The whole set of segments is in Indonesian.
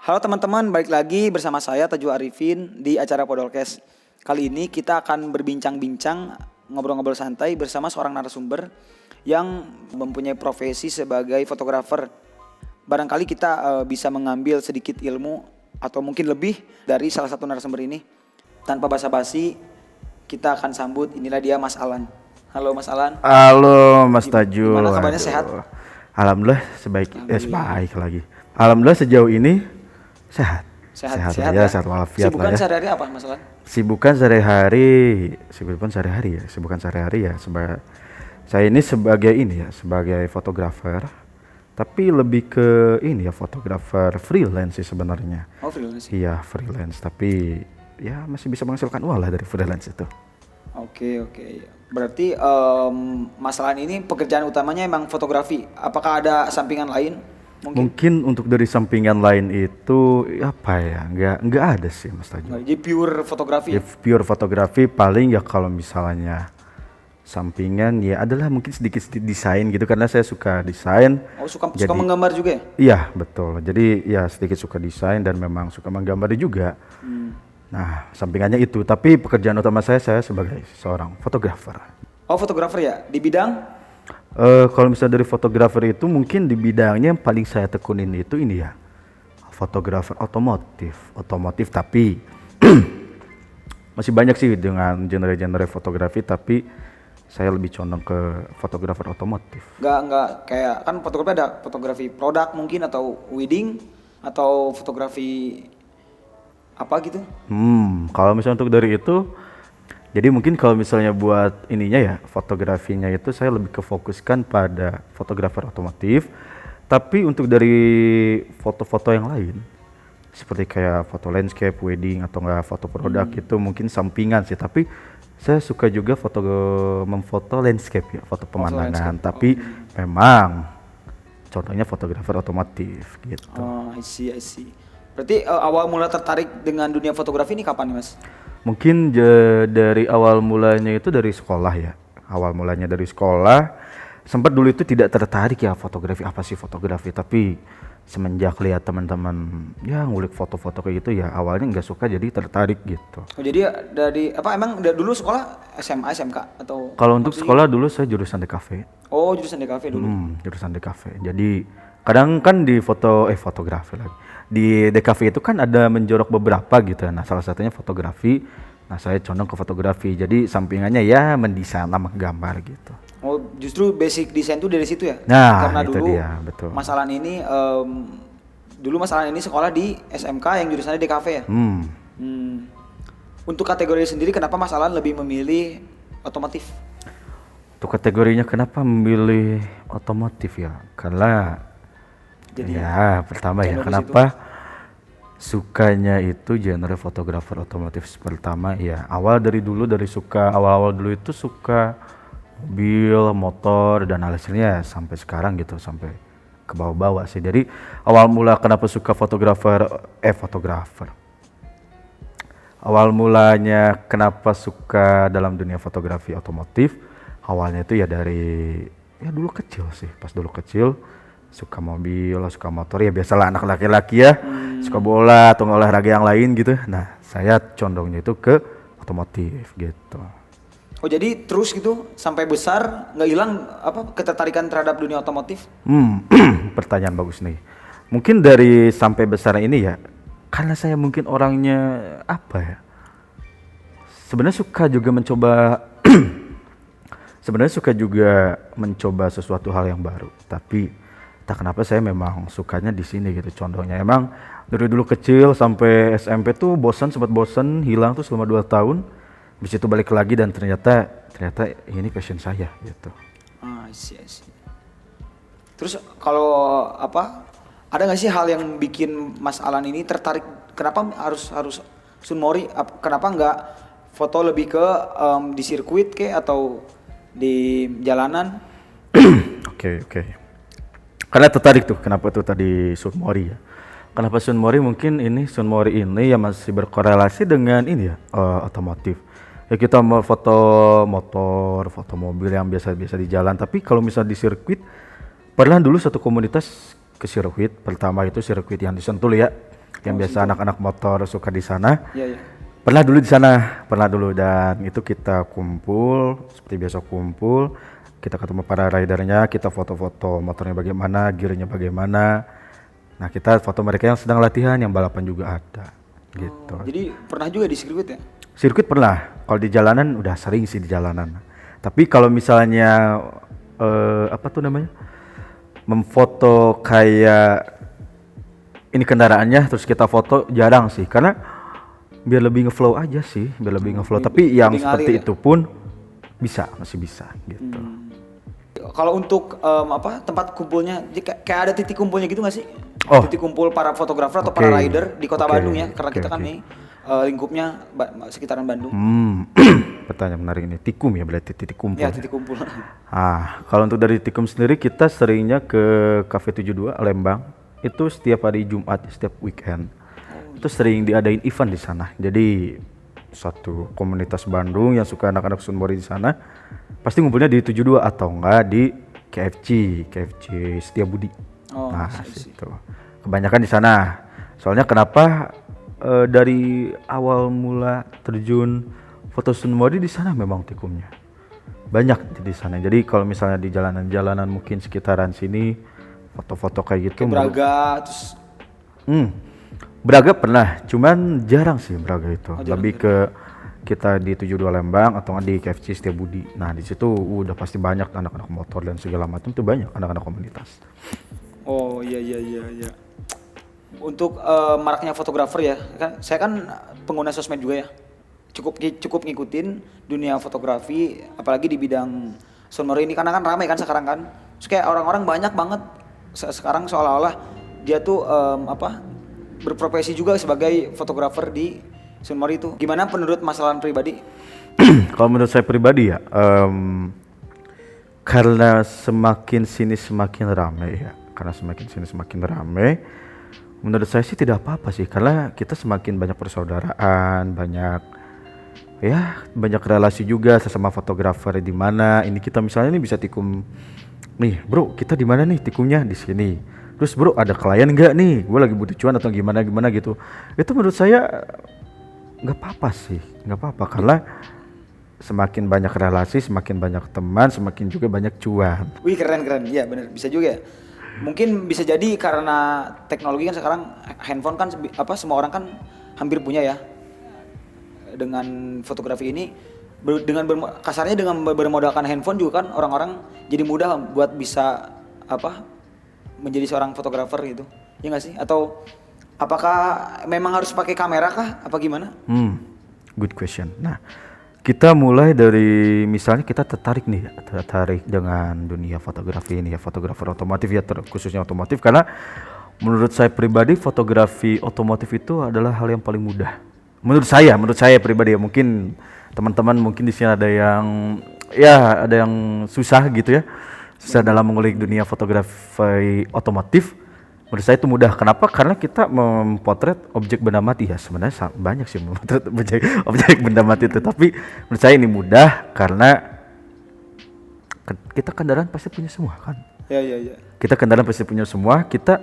Halo teman-teman, balik lagi bersama saya Taju Arifin di acara Podolkes. Kali ini kita akan berbincang-bincang, ngobrol-ngobrol santai bersama seorang narasumber yang mempunyai profesi sebagai fotografer. Barangkali kita bisa mengambil sedikit ilmu atau mungkin lebih dari salah satu narasumber ini. Tanpa basa-basi, kita akan sambut, inilah dia Mas Alan. Halo Mas Alan. Halo Mas Taju. Gimana kabarnya, sehat? Alhamdulillah baik lagi. Alhamdulillah sejauh ini sehat ya, sehat walafiat Sibukan lah ya. sehari-hari apa Mas Alan? Sibukan sehari-hari ya. Saya ini sebagai fotografer, tapi lebih ke fotografer freelance sih sebenarnya. Oh, freelance. Iya, freelance, tapi ya masih bisa menghasilkan uang lah dari freelance itu. Oke. Berarti Mas Alan ini pekerjaan utamanya emang fotografi. Apakah ada sampingan lain? Mungkin untuk dari sampingan lain itu apa ya, nggak ada sih Mas Taju. Jadi pure fotografi. Ya, pure fotografi paling ya, kalau misalnya sampingan ya adalah mungkin sedikit desain gitu, karena saya suka desain. Oh, suka menggambar juga ya? Iya betul, jadi ya sedikit suka desain dan memang suka menggambar juga. Nah sampingannya itu, tapi pekerjaan utama saya sebagai seorang fotografer. Oh, fotografer ya, di bidang? Kalau misalnya dari fotografer itu mungkin di bidangnya yang paling saya tekunin itu fotografer otomotif, tapi masih banyak sih dengan genre-genre fotografi, tapi saya lebih condong ke fotografer otomotif. Nggak kayak, kan fotografi ada fotografi produk mungkin, atau wedding, atau fotografi apa gitu? Kalau misalnya untuk dari itu, jadi mungkin kalau misalnya buat fotografinya itu saya lebih kefokuskan pada fotografer otomotif. Tapi untuk dari foto-foto yang lain, seperti kayak foto landscape, wedding, atau enggak foto produk, itu mungkin sampingan sih. Tapi saya suka juga memfoto landscape ya, foto pemandangan. Tapi memang contohnya fotografer otomotif gitu. Oh, I see. Berarti awal mula tertarik dengan dunia fotografi ini kapan nih Mas? Mungkin dari awal mulanya itu dari sekolah ya. Awal mulanya dari sekolah. Sempat dulu itu tidak tertarik ya fotografi, apa sih fotografi. Tapi semenjak lihat teman-teman ya ngulik foto-foto kayak gitu ya, awalnya nggak suka jadi tertarik gitu. Oh, jadi dari emang dulu sekolah SMA, SMK atau? Kalau untuk sekolah dulu saya jurusan DKV. Oh, jurusan DKV dulu. Jurusan DKV. Jadi kadang kan di fotografi lagi. Di DKV itu kan ada menjorok beberapa gitu. Nah salah satunya fotografi. Nah saya condong ke fotografi. Jadi sampingannya ya mendesain sama gambar gitu. Oh, justru basic desain tuh dari situ ya? Nah karena itu dulu dia, betul. Mas Alan ini sekolah di SMK yang jurusannya DKV ya? Untuk kategori sendiri, kenapa Mas Alan lebih memilih otomotif? Untuk kategorinya kenapa memilih otomotif ya? Karena pertama ya, kenapa sukanya itu genre fotografer otomotif. Pertama ya, awal dulu itu suka mobil, motor, dan alasannya sampai sekarang gitu, sampai ke bawah-bawah sih. Jadi awal mula kenapa suka fotografer. Awal mulanya kenapa suka dalam dunia fotografi otomotif, awalnya itu ya dari dulu kecil sih. Pas dulu kecil suka mobil, suka motor, ya biasalah anak laki-laki ya, suka bola atau olahraga yang lain gitu. Nah saya condongnya itu ke otomotif gitu. Oh, jadi terus gitu sampai besar nggak hilang ketertarikan terhadap dunia otomotif? Pertanyaan bagus nih. Mungkin dari sampai besar ini ya, karena saya mungkin orangnya sebenarnya suka juga mencoba sesuatu hal yang baru. Tapi tak kenapa saya memang sukanya di sini gitu, condongnya. Emang dari dulu kecil sampai SMP tuh sempat bosan, hilang tuh selama 2 tahun. Habis itu balik lagi dan ternyata ini passion saya gitu. I see. Terus kalau ada nggak sih hal yang bikin Mas Alan ini tertarik? Kenapa harus Sunmori? Kenapa nggak foto lebih ke di sirkuit atau di jalanan? Oke. Karena tertarik tuh, kenapa tuh tadi Sunmori ya? Kenapa Sunmori? Mungkin Sunmori ini ya masih berkorelasi dengan otomotif. Ya kita mau foto motor, foto mobil yang biasa-biasa di jalan. Tapi kalau misalnya di sirkuit, pernah dulu satu komunitas ke sirkuit. Pertama itu sirkuit yang di Sentul ya. yang biasa anak-anak motor suka di sana. Iya, iya. Pernah dulu di sana, pernah dulu, dan itu kita kumpul seperti biasa kumpul, kita ketemu para ridernya, kita foto-foto motornya bagaimana, gearnya bagaimana. Nah kita foto mereka yang sedang latihan, yang balapan juga ada, gitu. Jadi pernah juga di sirkuit ya? Sirkuit pernah, kalau di jalanan udah sering sih di jalanan. Tapi kalau misalnya apa tuh namanya, memfoto kayak ini kendaraannya terus kita foto jarang sih, karena biar lebih ngeflow aja sih, biar lebih ngeflow. Tapi yang lebih seperti ngalir ya? itu pun masih bisa gitu. Kalau untuk tempat kumpulnya, kayak ada titik kumpulnya gitu nggak sih? Oh. Titik kumpul para fotografer atau Oke. para rider di kota Oke. Bandung ya, karena Oke, kita kan oke. nih lingkupnya sekitaran Bandung. Pertanyaan menarik ini, Tikum ya berarti titik kumpul. Ya titik kumpul. Kalau untuk dari Tikum sendiri kita seringnya ke Cafe 72 Lembang. Itu setiap hari Jumat, setiap weekend. Itu sering diadain event di sana. Jadi satu komunitas Bandung yang suka anak-anak Sunmori di sana pasti ngumpulnya di 72 atau enggak di KFC Setiabudi. Oh, Nah, I see. situ. Kebanyakan di sana. Soalnya kenapa dari awal mula terjun foto Sunmori di sana memang Tikumnya. Banyak di sana. Jadi kalau misalnya di jalanan-jalanan mungkin sekitaran sini foto-foto kayak gitu. Kayak Braga, terus Braga pernah, cuman jarang sih Braga itu. jarang, Lebih ke kita di 72 Lembang atau di KFC Setiabudi. Nah, di situ udah pasti banyak anak-anak motor dan segala macam, tuh banyak anak-anak komunitas. oh iya. Untuk maraknya fotografer ya, kan saya kan pengguna sosmed juga ya. Cukup ngikutin dunia fotografi, apalagi di bidang Sunmori ini karena kan ramai kan sekarang kan. Terus kayak orang-orang banyak banget sekarang seolah-olah dia tuh berprofesi juga sebagai fotografer di Sunmori itu. Gimana menurut Mas Alan pribadi? Kalau menurut saya pribadi ya, karena semakin sini semakin ramai ya. Karena semakin sini semakin ramai, menurut saya sih tidak apa-apa sih, karena kita semakin banyak persaudaraan, banyak relasi juga sesama fotografer. Di mana ini kita misalnya nih bisa tikum nih, bro, kita di mana nih tikumnya di sini. Terus bro, ada klien nggak nih? Gue lagi butuh cuan atau gimana gitu. Itu menurut saya nggak apa-apa sih, nggak apa-apa, karena semakin banyak relasi, semakin banyak teman, semakin juga banyak cuan. Wih keren, ya bener, bisa juga ya. Mungkin bisa jadi karena teknologi kan sekarang handphone kan semua orang kan hampir punya ya. Dengan fotografi ini kasarnya dengan bermodalkan handphone juga kan orang-orang jadi mudah buat bisa menjadi seorang fotografer gitu. Ya nggak sih? Atau apakah memang harus pakai kamera kah? Apa gimana? Good question. Nah, kita mulai dari misalnya kita tertarik dengan dunia fotografi ini ya, fotografer otomotif ya, khususnya otomotif, karena menurut saya pribadi fotografi otomotif itu adalah hal yang paling mudah. Menurut saya pribadi ya, mungkin teman-teman mungkin di sini ada yang susah gitu ya. Susah dalam mengulik dunia fotografi otomotif. Menurut saya itu mudah. Kenapa? Karena kita memotret objek benda mati ya. Sebenarnya banyak sih memotret objek benda mati itu. Tapi menurut saya ini mudah karena kita kendaraan pasti punya semua kan. Ya. Kita kendaraan pasti punya semua. Kita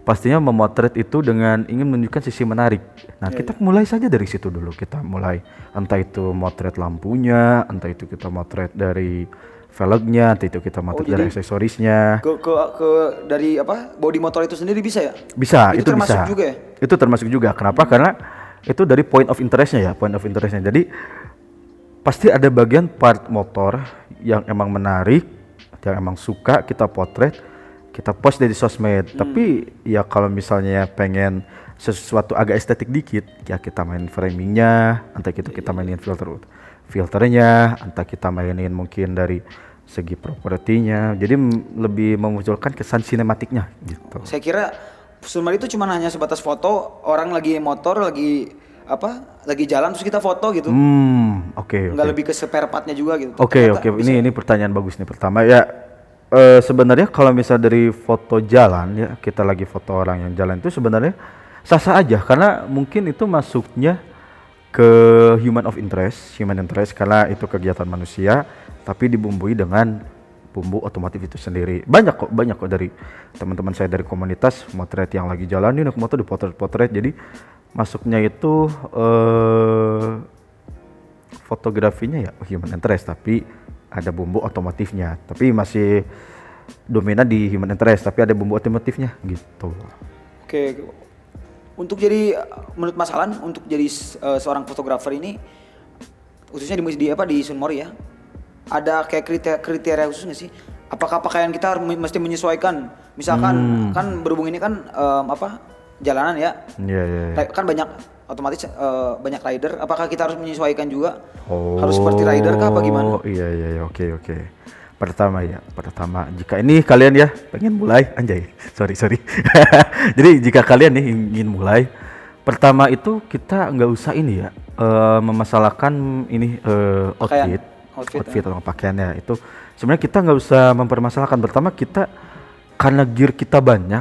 pastinya memotret itu dengan ingin menunjukkan sisi menarik. Nah, kita mulai saja dari situ dulu. Kita mulai entah itu motret lampunya, entah itu kita motret dari velgnya, entah itu kita motret dari aksesorisnya. Ke dari bodi motor itu sendiri bisa ya? Bisa, itu termasuk bisa. juga ya? Itu termasuk juga. Kenapa? Karena itu dari point of interestnya ya, point of interestnya. Jadi pasti ada bagian part motor yang emang menarik, yang emang suka kita potret, kita post di sosmed. Tapi ya kalau misalnya pengen sesuatu agak estetik dikit, ya kita main framingnya, entah itu kita mainin filternya, entah kita mainin mungkin dari segi propertinya, jadi lebih memunculkan kesan sinematiknya gitu. Saya kira Sunmori itu cuma hanya sebatas foto orang lagi motor, lagi jalan terus kita foto gitu. Oke. Nggak lebih ke spare partnya juga gitu. Oke. Ini pertanyaan bagus nih. Pertama ya, sebenarnya kalau misal dari foto jalan ya, kita lagi foto orang yang jalan itu sebenarnya sah-sah aja, karena mungkin itu masuknya ke human interest karena itu kegiatan manusia, tapi dibumbui dengan bumbu otomotif itu sendiri. Banyak kok dari teman-teman saya dari komunitas motret yang lagi jalan ini naik motor di potret. Jadi masuknya itu fotografinya ya human interest, tapi ada bumbu otomotifnya. Tapi masih dominan di human interest, tapi ada bumbu otomotifnya gitu. Oke, untuk jadi menurut Mas Alan untuk jadi seorang fotografer ini khususnya di Sunmori ya, ada kayak kriteria khusus nggak sih? Apakah pakaian kita mesti menyesuaikan? Misalkan kan berhubung ini kan jalanan ya. Iya. Kan banyak otomatis banyak rider. Apakah kita harus menyesuaikan juga? Harus seperti rider kah apa gimana? Iya, oke. Pertama jika ini kalian ya pengen mulai sorry jadi jika kalian nih ingin mulai, pertama itu kita nggak usah ini ya memasalahkan ini outfit atau pakaiannya. Itu sebenarnya kita nggak usah mempermasalahkan. Pertama kita karena gear kita banyak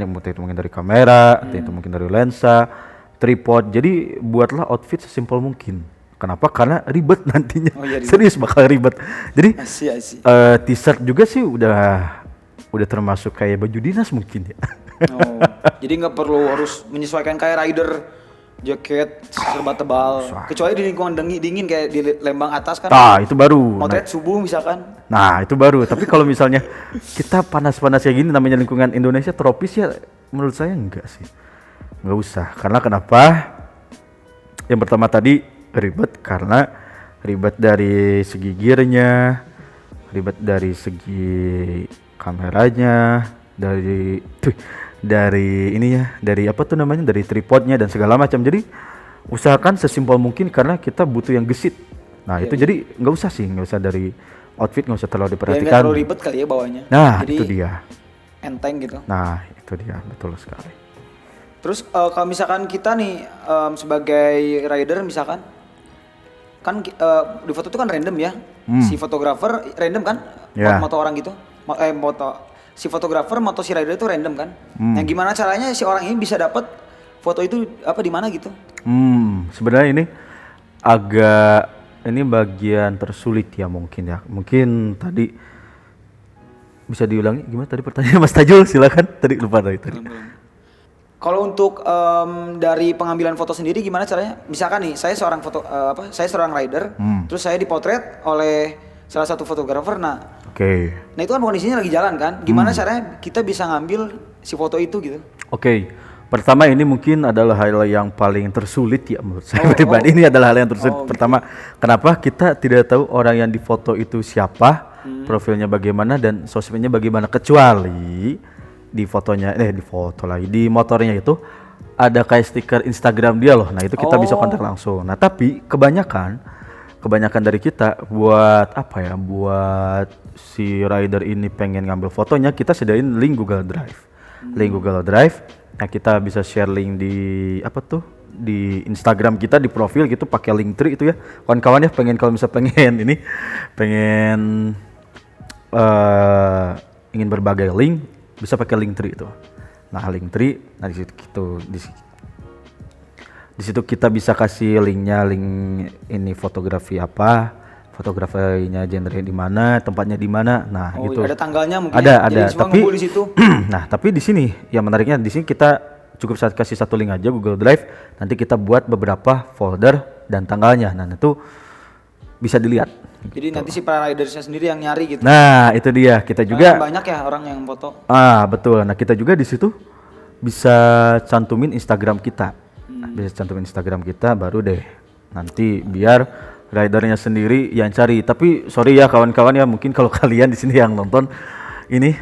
mungkin dari kamera atau itu mungkin dari lensa, tripod, jadi buatlah outfit sesimpel mungkin. Kenapa? Karena ribet nantinya. Ribet. Serius bakal ribet. Jadi t-shirt juga sih udah termasuk kayak baju dinas mungkin ya. Jadi nggak perlu harus menyesuaikan kayak rider jaket serba tebal. Kecuali di lingkungan dingin kayak di Lembang atas kan. Itu baru. Motret subuh misalkan. Nah itu baru. Tapi kalau misalnya kita panas-panas kayak gini, namanya lingkungan Indonesia tropis ya, menurut saya enggak sih. Nggak usah. Karena kenapa? Yang pertama tadi ribet karena ribet dari segi gearnya, ribet dari segi kameranya, dari ininya, dari dari tripodnya dan segala macam. Jadi usahakan sesimpel mungkin karena kita butuh yang gesit. Nah itu jadi nggak usah dari outfit, nggak usah terlalu diperhatikan. Nggak terlalu ribet kali ya bawahnya. Nah jadi itu dia. Enteng gitu. Nah itu dia, betul sekali. Terus kalau misalkan kita nih sebagai rider misalkan kan di foto itu kan random ya, si fotografer random kan, moto orang gitu, si fotografer, moto si rider itu random kan. Yang gimana caranya si orang ini bisa dapat foto itu di mana gitu? Sebenarnya ini bagian tersulit ya mungkin ya. Mungkin tadi bisa diulangi gimana tadi pertanyaan Mas Tajul, silakan. Tadi lupa tadi. Kalau untuk dari pengambilan foto sendiri gimana caranya? Misalkan nih saya seorang rider, terus saya dipotret oleh salah satu fotografer. Nah itu kan kondisinya lagi jalan kan? Gimana caranya kita bisa ngambil si foto itu gitu? Pertama ini mungkin adalah hal yang paling tersulit ya menurut saya pribadi. Ini adalah hal yang tersulit. Pertama, kenapa kita tidak tahu orang yang difoto itu siapa, profilnya bagaimana dan sosmednya bagaimana, kecuali di motornya itu ada kayak stiker Instagram dia loh. Nah itu kita bisa kontak langsung. Nah tapi kebanyakan dari kita buat buat si rider ini pengen ngambil fotonya, kita sediain link Google Drive. Nah kita bisa share link di di Instagram kita, di profil gitu, pakai Linktree itu ya kawan-kawan ya. Kalau pengen ingin berbagai link, bisa pakai Linktree itu. Nah Linktree, di situ kita bisa kasih link ini fotografi fotografinya genre di mana, tempatnya di mana. Nah gitu. Ada tanggalnya mungkin. Ada. Jadi tapi di situ. Nah tapi di sini yang menariknya, di sini kita cukup kasih satu link aja Google Drive. Nanti kita buat beberapa folder dan tanggalnya. Nah itu bisa dilihat. Jadi nanti si para ridersnya sendiri yang nyari gitu. Nah itu dia, kita juga banyak ya orang yang foto. Betul. Nah kita juga di situ bisa cantumin Instagram kita. Baru deh nanti biar ridernya sendiri yang cari. Tapi sorry ya kawan-kawan ya, mungkin kalau kalian di sini yang nonton ini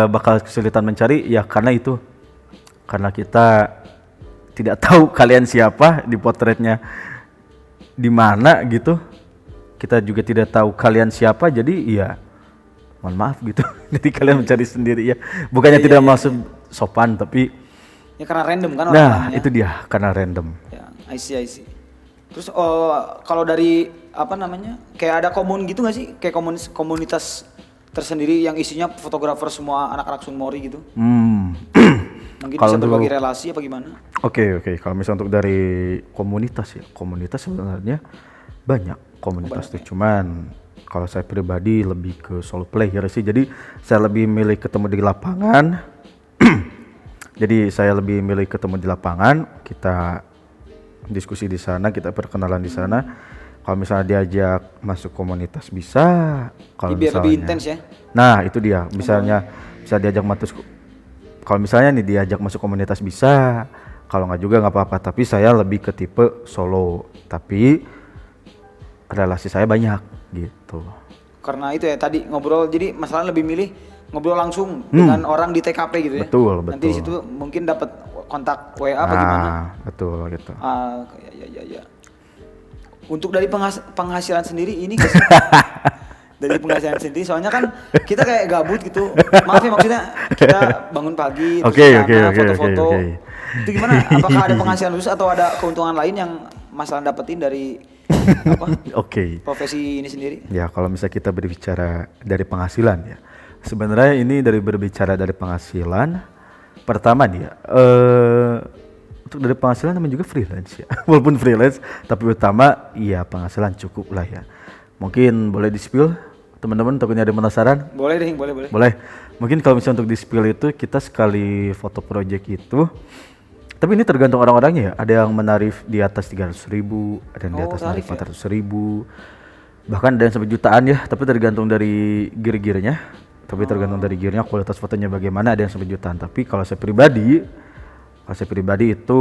bakal kesulitan mencari ya, karena kita tidak tahu kalian siapa, di potretnya di mana gitu. Kita juga tidak tahu kalian siapa, jadi ya mohon maaf gitu. Jadi kalian mencari sendiri ya. Bukannya tidak maksud sopan, tapi ya karena random kan orang-orangnya. Nah itu dia, karena random. Ya, I see. Terus kalau dari kayak ada gitu nggak sih, kayak komunitas tersendiri yang isinya fotografer semua anak-anak Sunmori gitu? Mungkin bisa berbagi relasi apa gimana? Oke. Kalau misalnya untuk dari komunitas sebenarnya banyak komunitas tuh. Cuman Kalau saya pribadi lebih ke solo player sih, jadi saya lebih milih ketemu di lapangan. Jadi saya lebih milih ketemu di lapangan, kita diskusi di sana, kita perkenalan di sana. Kalau misalnya diajak masuk komunitas bisa, kalau Jadi biar lebih misalnya, intens ya. nah itu dia, misalnya bisa diajak kalau misalnya nih diajak masuk komunitas bisa, kalau nggak juga nggak apa-apa. Tapi saya lebih ke tipe solo, tapi relasi saya banyak gitu. Karena itu ya tadi ngobrol, jadi masalahnya lebih milih ngobrol langsung dengan orang di TKP gitu ya. Betul, Nanti di betul. situ mungkin dapat kontak WA apa gimana. Betul gitu. Ya. Untuk dari penghasilan sendiri ini nggak sih? Dari penghasilan sendiri, soalnya kan kita kayak gabut gitu. Maaf ya, maksudnya kita bangun pagi terus Oke, ke oke, sana, oke, foto-foto. oke. Itu gimana? Apakah ada penghasilan khusus atau ada keuntungan lain yang masalah dapetin dari apa? Oke. Profesi ini sendiri? Ya, kalau misalnya kita berbicara dari penghasilan ya. Sebenarnya ini dari berbicara dari penghasilan, pertama nih ya, untuk dari penghasilan namanya juga freelance ya. Walaupun freelance, tapi utama iya penghasilan cukup lah ya. Mungkin boleh di-spill teman-teman, takutnya ada yang penasaran? Boleh deh, boleh. Boleh. Mungkin kalau misalnya untuk di-spill itu kita sekali foto project itu, tapi ini tergantung orang-orangnya ya. Ada yang menarif di atas 300.000, ada yang di atas tarif narif 400.000, bahkan ada yang sampai jutaan ya. Tapi tergantung dari gear-gearnya. Tapi tergantung dari gearnya, kualitas fotonya bagaimana, ada yang sampai jutaan. Tapi kalau saya pribadi itu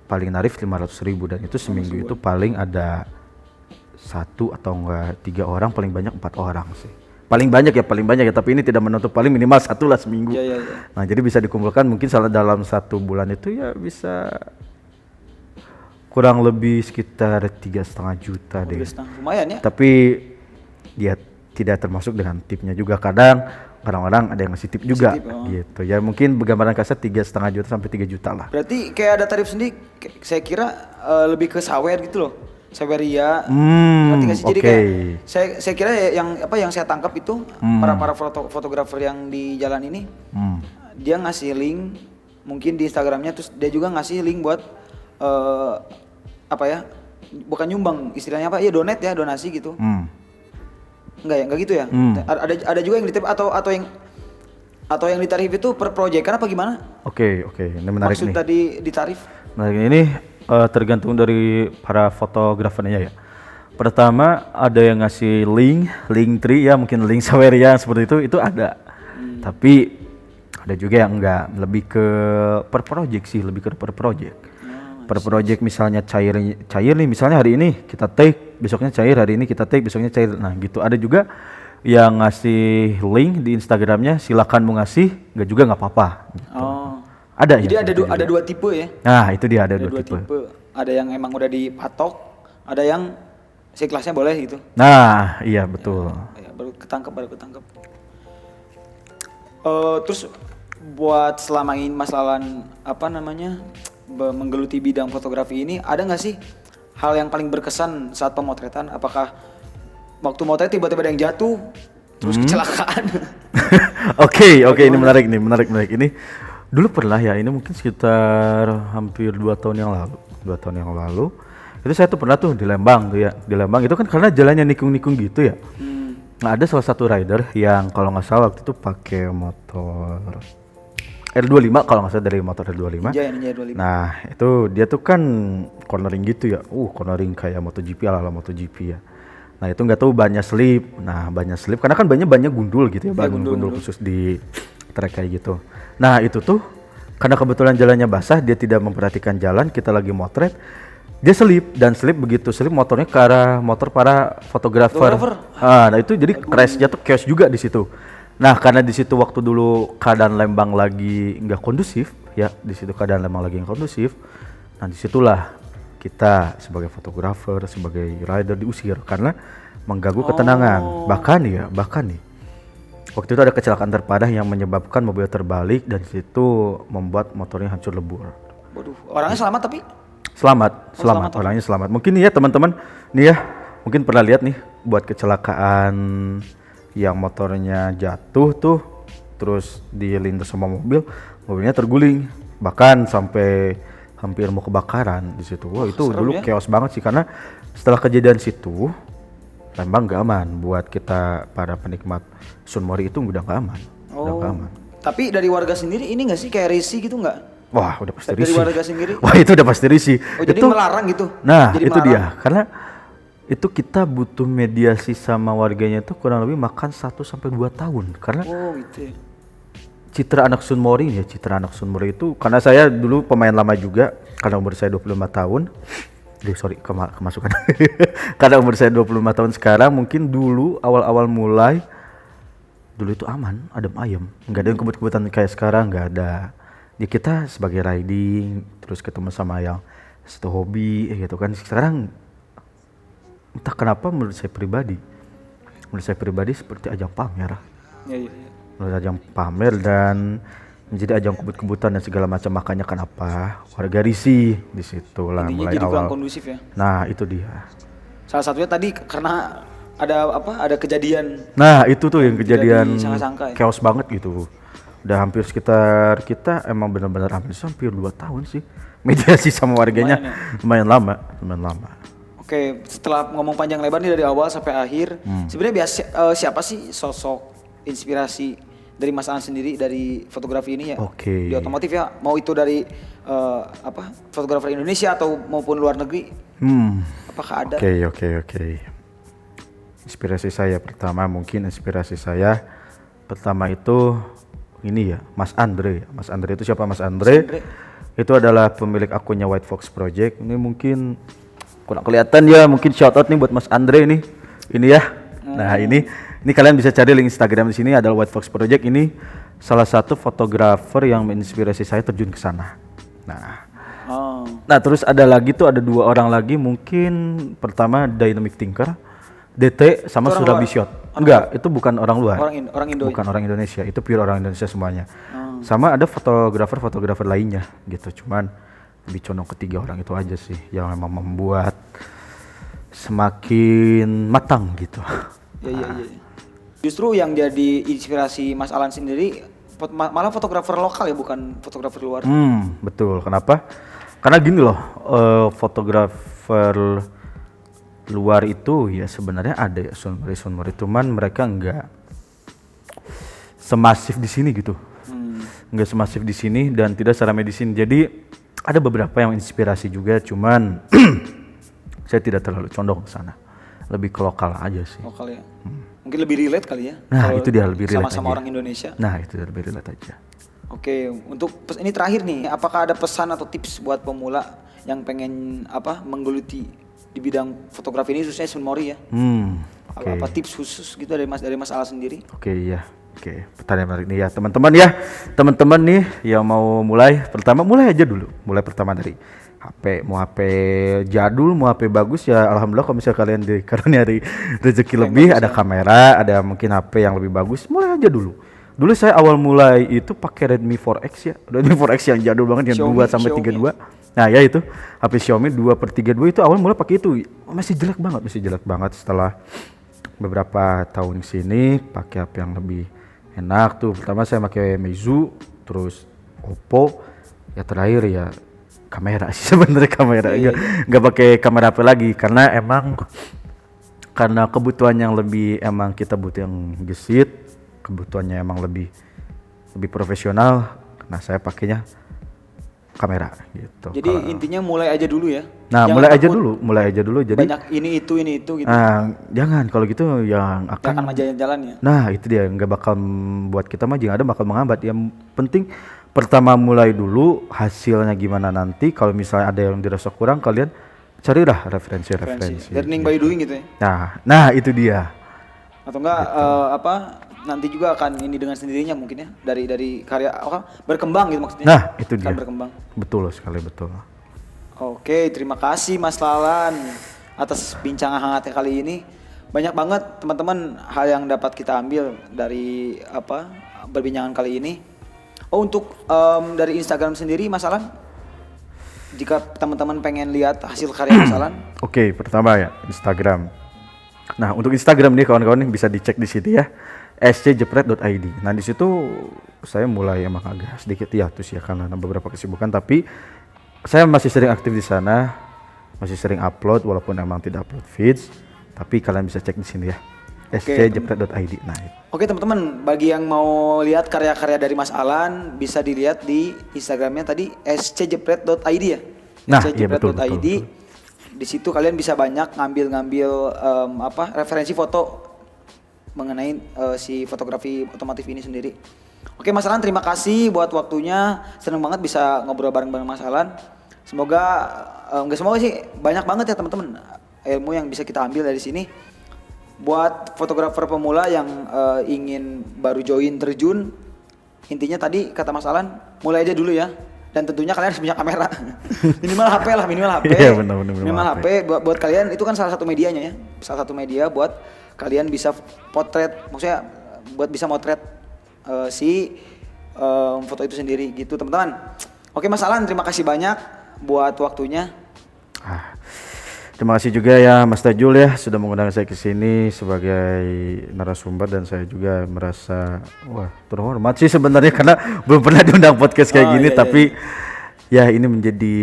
paling narif 500.000, dan itu seminggu itu paling ada 1 atau enggak 3 orang, paling banyak 4 orang sih. Paling banyak ya, tapi ini tidak menutup, paling minimal 1 lah seminggu. Iya. Nah, jadi bisa dikumpulkan mungkin salah dalam 1 bulan itu ya bisa kurang lebih sekitar 3,5 juta deh. Lumayan ya. Tapi dia tidak termasuk dengan tipnya juga. Kadang orang-orang ada yang ngasih tip juga gitu. Ya mungkin gambaran kasar 3,5 juta sampai 3 juta lah. Berarti kayak ada tarif sendiri, saya kira lebih ke sawer gitu loh. Saweria. Ngerti nggak sih? Jadi kayak saya kira yang saya tangkap itu para fotografer yang di jalan ini, dia ngasih link mungkin di Instagramnya, terus dia juga ngasih link buat bukan nyumbang, istilahnya apa? Ya donasi gitu. Enggak gitu ya? Ada juga yang ditip atau yang ditarif itu per project kan apa gimana? Oke, ini menarik. Maksud nih. tadi ditarif? Menarik ini tergantung dari para fotografernya ya. Pertama ada yang ngasih link tree ya, mungkin link Saweria seperti itu ada. Tapi ada juga yang enggak, lebih ke per project sih, lebih ke per project. Per project misalnya cair nih, misalnya hari ini kita take, besoknya cair, hari ini kita take, besoknya cair. Nah gitu. Ada juga yang ngasih link di Instagramnya, silakan mau ngasih, nggak juga nggak apa-apa. Gitu. Ada. Jadi ya, ada dua tipe ya? Nah itu dia, ada dua tipe. Ada yang emang udah dipatok, ada yang seikhlasnya boleh gitu. Nah iya betul. Ya, baru ketangkep. Terus buat selama ini masalah menggeluti bidang fotografi ini, ada nggak sih hal yang paling berkesan saat pemotretan? Apakah waktu motret tiba-tiba ada yang jatuh terus kecelakaan? Oke, ini menarik ini. Dulu pernah ya, ini mungkin sekitar hampir 2 tahun yang lalu. Itu saya tuh pernah tuh di Lembang tuh ya. Di Lembang itu kan karena jalannya nikung-nikung gitu ya. Nah, ada salah satu rider yang kalau nggak salah waktu itu pakai motor R25, kalau nggak salah, dari motor R25. Ninja 25. Nah, itu dia tuh kan cornering gitu ya. Cornering kayak MotoGP, ala MotoGP ya. Nah, itu nggak tahu bannya slip. Nah, bannya slip karena kan banyak gundul gitu ya, gundul khusus di trek kayak gitu. Nah, itu tuh karena kebetulan jalannya basah, dia tidak memperhatikan jalan, kita lagi motret. Dia slip begitu slip motornya ke arah motor para fotografer. Nah, itu jadi crashnya tuh chaos juga di situ. Nah, karena di situ waktu dulu keadaan Lembang lagi nggak kondusif ya, Nah, disitulah kita sebagai fotografer, sebagai rider diusir karena mengganggu ketenangan. Bahkan nih, waktu itu ada kecelakaan terparah yang menyebabkan mobil terbalik dan situ membuat motornya hancur lebur. Waduh, orangnya selamat tapi? Selamat, orangnya selamat. Mungkin nih ya teman-teman, mungkin pernah lihat nih buat kecelakaan yang motornya jatuh tuh, terus dilindas sama mobilnya terguling, bahkan sampai hampir mau kebakaran di situ. Wah, itu dulu chaos banget sih, karena setelah kejadian situ Lembang nggak aman buat kita para penikmat Sunmori itu udah nggak aman. Udah nggak aman. Tapi dari warga sendiri ini nggak sih kayak risih gitu nggak? Wah udah pasti Dari risih. warga sendiri? Wah itu udah pasti risih. Oh jadi melarang gitu? Nah Jadi itu melarang. dia, karena itu kita butuh mediasi sama warganya itu kurang lebih makan 1 sampai 2 tahun. Karena Oh gitu ya. citra anak Sunmori ya, citra anak Sunmori itu, karena saya dulu pemain lama juga, karena umur saya 25 tahun. Kemasukan. Karena umur saya 25 tahun sekarang, mungkin dulu awal-awal mulai, dulu itu aman, adem ayem. Nggak ada yang kebut-kebutan kayak sekarang, nggak ada. Ya kita sebagai riding, terus ketemu sama yang satu hobi gitu kan. Sekarang entah kenapa menurut saya pribadi seperti ajang pamer. Iya. Menurut ajang pamer dan menjadi ajang kebut-kebutan dan segala macam, makanya kenapa warga risih di situ lah Intinya mulai jadi kurang awal. kondusif ya. Nah itu dia. Salah satunya tadi karena ada kejadian. Nah itu tuh yang Tidak kejadian disangka-sangka ya. chaos banget gitu. Udah hampir sekitar, kita emang benar-benar hampir 2 tahun sih mediasi sama warganya. Lumayan lama. Oke, setelah ngomong panjang lebar nih dari awal sampai akhir, sebenarnya siapa sih sosok inspirasi dari Mas Alan sendiri dari fotografi ini ya? Oke. Di otomotif ya, mau itu dari fotografer Indonesia atau maupun luar negeri? Apakah ada? Oke. Inspirasi saya pertama itu ini ya, Mas Andre. Mas Andre itu siapa? Mas Andre itu adalah pemilik akunnya White Fox Project. Ini mungkin kurang kelihatan ya, mungkin shout out nih buat Mas Andre ini ya. Nah ini kalian bisa cari link Instagram di sini, adalah White Fox Project. Ini salah satu fotografer yang menginspirasi saya terjun ke sana. Nah terus ada lagi tuh, ada 2 orang lagi, mungkin pertama Dynamic Thinker, DT sama Surabi Shot. Enggak, itu bukan orang luar. Orang Indo. Bukan orang Indonesia, itu pure orang Indonesia semuanya. Sama ada fotografer lainnya gitu, cuman lebih condong ke 3 orang itu aja sih yang memang membuat semakin matang gitu. Iya. Justru yang jadi inspirasi Mas Alan sendiri malah fotografer lokal ya, bukan fotografer luar. Betul. Kenapa? Karena gini loh, fotografer luar itu ya sebenarnya ada ya Sunmori, cuman mereka nggak semasif di sini gitu. Nggak semasif di sini dan tidak seramai di sini. Jadi ada beberapa yang inspirasi juga, cuman saya tidak terlalu condong ke sana. Lebih ke lokal aja sih. Lokal ya. Mungkin lebih relate kali ya. Nah, itu dia lebih relate sama-sama aja. orang Indonesia. Nah, itu dia lebih relate aja. Oke, untuk ini terakhir nih, apakah ada pesan atau tips buat pemula yang pengen menggeluti di bidang fotografi ini, khususnya Sunmori ya? Oke. Apa tips khusus gitu dari Mas Alan sendiri? Oke, pertanyaan menarik nih ya teman-teman nih yang mau mulai, mulai aja dulu. Mulai pertama dari HP, mau HP jadul, mau HP bagus ya alhamdulillah. Kalau misalnya kalian dikaruniai rezeki lebih, ada kamera, ada mungkin HP yang lebih bagus, mulai aja dulu. Dulu saya awal mulai itu pakai Redmi 4X ya, Redmi 4X yang jadul banget, yang 2 sampai 32. Nah ya itu HP Xiaomi 2/32 itu awal mulai pakai itu, masih jelek banget. Setelah beberapa tahun sini pakai HP yang lebih enak tuh. Pertama saya pakai Meizu, terus Oppo, ya terakhir ya kamera sih sebenarnya, kamera. Nggak pakai kamera apa lagi karena kebutuhan yang lebih, emang kita butuh yang gesit, kebutuhannya emang lebih profesional. Nah saya pakainya kamera gitu. Jadi intinya mulai aja dulu ya. Nah, mulai aja dulu. Jadi banyak ini itu gitu. Nah, jangan, kalau gitu yang akan jalan ya. Nah, itu dia, nggak bakal buat kita maju, ada bakal menghambat. Yang penting pertama mulai dulu, hasilnya gimana nanti. Kalau misalnya ada yang dirasa kurang, kalian carilah referensi. Learning by doing gitu ya. Nah itu dia. Atau enggak nanti juga akan ini dengan sendirinya mungkin ya, dari karya berkembang gitu maksudnya. Nah itu dia. Berkembang. Betul sekali, betul. Oke, terima kasih Mas Alan atas bincang hangatnya kali ini. Banyak banget teman-teman hal yang dapat kita ambil dari perbincangan kali ini. Untuk dari Instagram sendiri Mas Alan, jika teman-teman pengen lihat hasil karya Mas Alan. Oke, pertama ya Instagram. Nah untuk Instagram nih kawan-kawan nih bisa dicek di situ ya, scjepret.id. Nah di situ saya mulai emang agak sedikit hiatus ya karena beberapa kesibukan, tapi saya masih sering aktif di sana, masih sering upload walaupun emang tidak upload feeds, Tapi kalian bisa cek di sini ya. Oke, scjepret.id. Nah, itu. Oke teman-teman, bagi yang mau lihat karya-karya dari Mas Alan bisa dilihat di Instagramnya tadi scjepret.id ya. Nah, iya betul. Di situ kalian bisa banyak ngambil referensi foto mengenai si fotografi otomotif ini sendiri. Oke Mas Alan, terima kasih buat waktunya. Seneng banget bisa ngobrol bareng-bareng Mas Alan. Semoga nggak semoga sih, banyak banget ya teman-teman ilmu yang bisa kita ambil dari sini. Buat fotografer pemula yang ingin baru join terjun, intinya tadi kata Mas Alan, mulai aja dulu ya. Dan tentunya kalian harus punya kamera. Minimal HP lah, minimal HP. Iya, benar, minimal HP. Buat kalian itu kan salah satu medianya ya. Salah satu media buat kalian bisa potret, maksudnya buat bisa motret foto itu sendiri gitu teman-teman. Oke Mas Alan, terima kasih banyak buat waktunya. Terima kasih juga ya Mas Tajul ya sudah mengundang saya ke sini sebagai narasumber, dan saya juga merasa terhormat sih sebenarnya karena belum pernah diundang podcast kayak gini, tapi ya ini menjadi,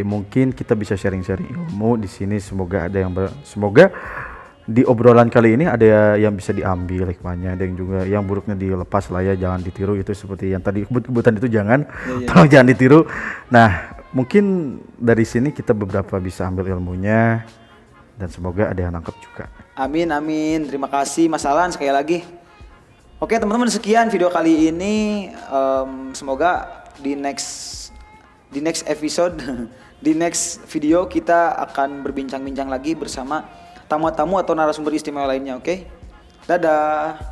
mungkin kita bisa sharing-sharing ilmu di sini. Semoga ada yang semoga di obrolan kali ini ada yang bisa diambil hikmahnya, ada yang juga yang buruknya dilepas lah ya, jangan ditiru itu seperti yang tadi kebut-kebutan itu jangan, tolong jangan ditiru. Nah, mungkin dari sini kita beberapa bisa ambil ilmunya dan semoga ada yang nangkep juga. Amin. Terima kasih Mas Alan sekali lagi. Oke teman-teman, sekian video kali ini. Semoga di next episode, di next video kita akan berbincang-bincang lagi bersama tamu-tamu atau narasumber istimewa lainnya. Oke, dadah.